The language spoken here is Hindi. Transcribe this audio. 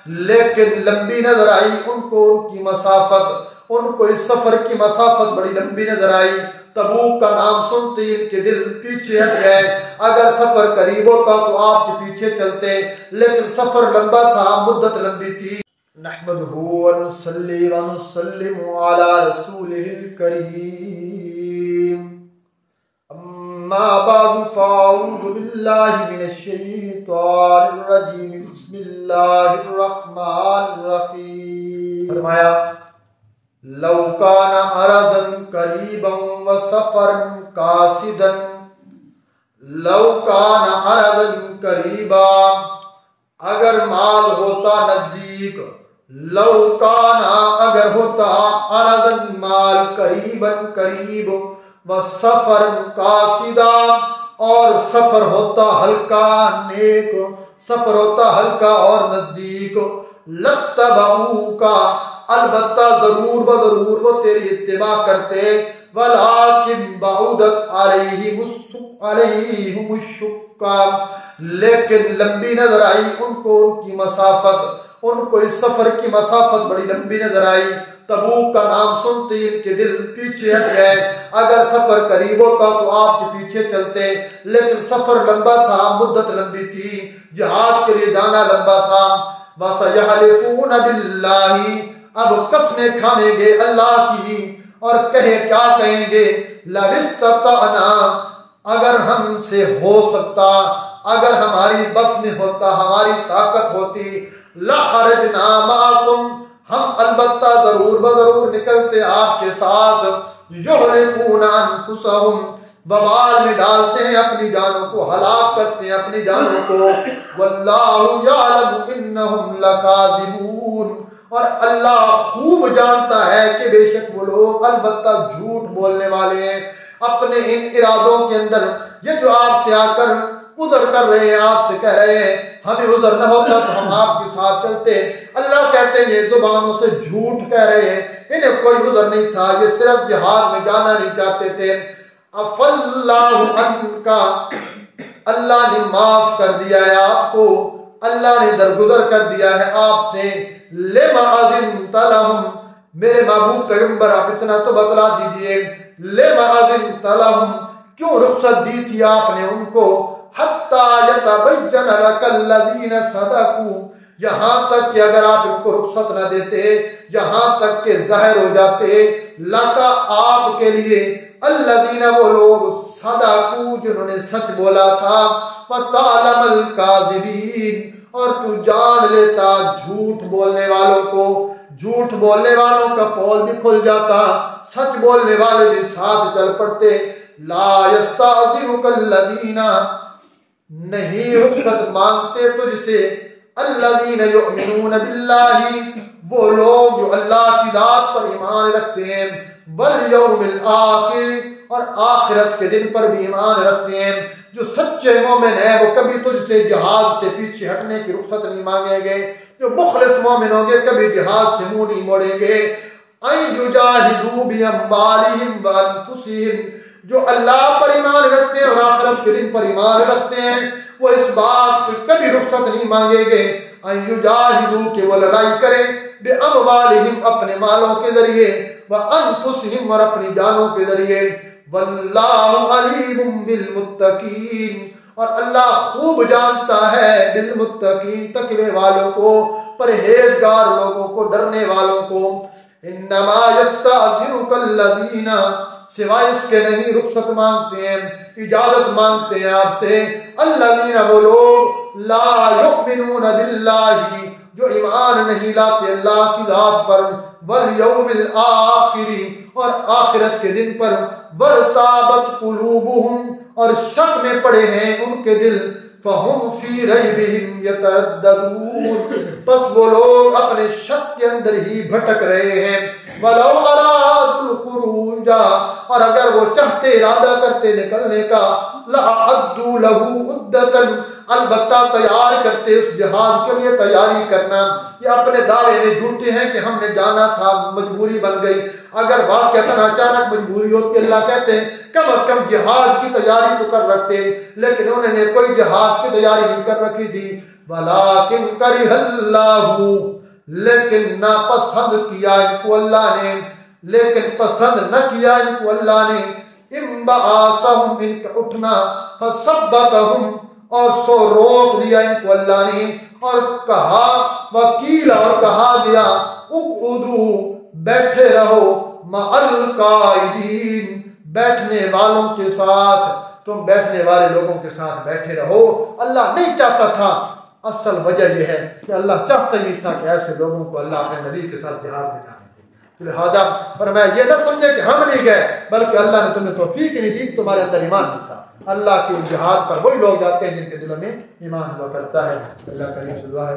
लेकिन लंबी नजर आई उनको उनकी मसाफत, उनको इस सफर की मसाफत बड़ी लंबी नजर आई। तबूक का नाम सुनते ही इनके दिल पीछे हट गए। अगर सफर करीब होता तो आपके पीछे चलते, लेकिन सफर लंबा था, मुद्दत लंबी थी। नहमदुहु व नुसल्ली व नुसल्लिमु अला रसूलिहिल करीम। अम्मा बअद फ़अऊज़ु बिल्लाहि मिनश शैतानिर रजीम। बिस्मिल्लाहिर रहमानिर रहीम। फरमाया लौ काना अरज़न करीबन व सफ़रन कासिदन। लौ काना अरज़न करीबा, अगर माल होता नजदीक, लौ काना अगर होता अरज़न माल करीबन करीब, व सफ़रन कासिदा और सफर होता हल्का नेक, सफर होता हल्का और नजदीक, लत्तबऊ का अलबत्ता जरूर बजरूर वो तेरी इत्तिबा करते। वलाकिन बाउदत अलैहिमुश्शुक्का, लेकिन लंबी नजर आई उनको उनकी मसाफत, उनको इस सफर की मसाफत बड़ी लंबी नजर आई। तबूक का नाम सुनते ही इनके दिल पीछे हट गए। अगर सफर करीब होता तो आपके पीछे चलते, लेकिन सफर लंबा था, मुद्दत लंबी थी, जिहाद के लिए जाना लंबा था। वसयहलिफून बिल्लाहि, अब कसमें खाएंगे अल्लाह की और कहे क्या कहेंगे, लविस्तताना, अगर हमसे हो सकता, अगर हमारी बस में होता, हमारी ताकत होती, लखरजना माकुम, हम अलबत्ता जरूर बजरूर निकलते आपके साथ। युहलिकूना अनफुसहुम, वबाल में डालते हैं अपनी जानों को, हलाक करते हैं अपनी जानों को। वल्लाहु यअलमु इन्नहुम लकाज़िबून, और अल्लाह खूब जानता है कि बेशक वो लोग अलबत्ता झूठ बोलने वाले हैं अपने इन इरादों के अंदर। ये जो आपसे आकर उज़र कर रहे हैं, आपसे कह रहे हैं हमें उज़र न होता तो हम आपके साथ चलते, अल्लाह कहते हैं ये जुबानों से झूठ कह रहे हैं, इन्हें कोई उज़र नहीं था, ये सिर्फ जिहाद में जाना नहीं चाहते थे। अफ़ल्लाहु अन्का, अल्लाह ने माफ कर दिया है आपको, अल्लाह ने दरगुजर कर दिया है आपसे। लिमा अज़िनत लहुम, मेरे महबूब पैगंबर आप इतना तो बतला दीजिए, लिमा अज़िनत लहुम, क्यों रुख्सत दी थी आपने उनको, हत्ता यतबय्यन लकल्लज़ीना सदकू, यहाँ तक कि अगर आप इनको रुख्सत न देते, यहाँ तक कि जाहिर हो जाते, लका आपके लिए, अल्लज़ीना वो लोग, सदकू जिन्होंने सच बोला था, वतअलमल काज़िबीन, और तू जान लेता झूठ बोलने वालों को, झूठ बोलने वालों का पोल भी खुल जाता, सच बोलने वाले भी साथ चल पड़ते। ला यस्ताज़िनुकल्लज़ीना, नहीं रुख्सत मांगते तुझसे, अल्लज़ीना युमिनून बिल्लाहि, वो लोग जो अल्लाह की जात पर ईमान रखते हैं, वल यौमिल आखिर, और आखिरत के दिन पर भी ईमान रखते हैं। जो सच्चे मोमिन है वो कभी तुझसे जिहाद से पीछे हटने की रुख्सत नहीं मांगेंगे। जो मुखलिस मोमिन होंगे कभी जिहाद से मुंह नहीं मोड़ेंगे। युजाहिदू बिअम्वालिहिम व अनफुसिहिम, जो अल्लाह पर ईमान रखते हैं और आखिरत के दिन पर ईमान रखते हैं, वो इस बात पर कभी रुख्सत नहीं मांगेंगे। युजाहिदू के वो लड़ाई करें, बिअम्वालिहिम अपने मालों के जरिए, व अनफुसिहिम और अपनी जानों के जरिए। वल्लाहु अलीमुम बिल मुत्तकीन, और अल्लाह खूब जानता है बिल मुत्तकीन, तकवे वालों को, परहेजगार लोगों को, डरने वालों को। इन्नमा यस्ताज़िनुकल्लज़ीना, सिवाय इसके नहीं रुख्सत मांगते हैं, इजाजत मांगते हैं आपसे, अल्लज़ीना वो लोग, ला युमिनून बिल्लाहि, जो ईमान नहीं लाते अल्लाह की जात पर, वल यौमिल आखिरी, और आखिरत के दिन पर, वरताबत कुलूबुहुम, और शक में पड़े हैं उनके दिल, फहुम फी रैबिहिम यतरद्ददून, बस वो लोग अपने शक के अंदर ही भटक रहे हैं। वलौ अरादुल खुरूजा, और अगर वो चाहते इरादा करते निकलने का, लअद्दू लहू उद्दतन, अलबत्ता तैयार करते उस जिहाद के लिए तैयारी करना। ये अपने दावे में झूठे हैं कि हमने जाना था, मजबूरी बन गई। अगर वाक़अतन अचानक मजबूरी होती, अल्लाह कहते हैं कम अज कम जिहाद की तैयारी तो कर रखते, लेकिन उन्होंने कोई जिहाद की तैयारी नहीं कर रखी थी। वलाकिन करिहल्लाहु, लेकिन नापसंद किया इनको अल्लाह ने, लेकिन पसंद न किया इनको अल्लाह ने, इम्बाअसहुम, इनका उठना, फसब्बतहुम, और सो रोक दिया इनको अल्लाह ने, और कहा वकील, और कहा गया उक़उदू, बैठे रहो, मअल काइदीन, बैठने वालों के साथ, तुम बैठने वाले लोगों के साथ बैठे रहो। अल्लाह नहीं चाहता था, असल वजह यह है कि अल्लाह चाहता ही था कि ऐसे लोगों को अल्लाह अपने नबी के साथ जिहाद में जाने दे। तो लिहाजा फरमाया ये ना समझे कि हम नहीं गए, बल्कि अल्लाह ने तुम्हें तौफीक ही नहीं दी, तुम्हारे अंदर ईमान नहीं था। अल्लाह के जिहाद पर वही लोग जाते हैं जिनके दिलों में ईमान हुआ करता है। अल्लाह करीम से दुआ है।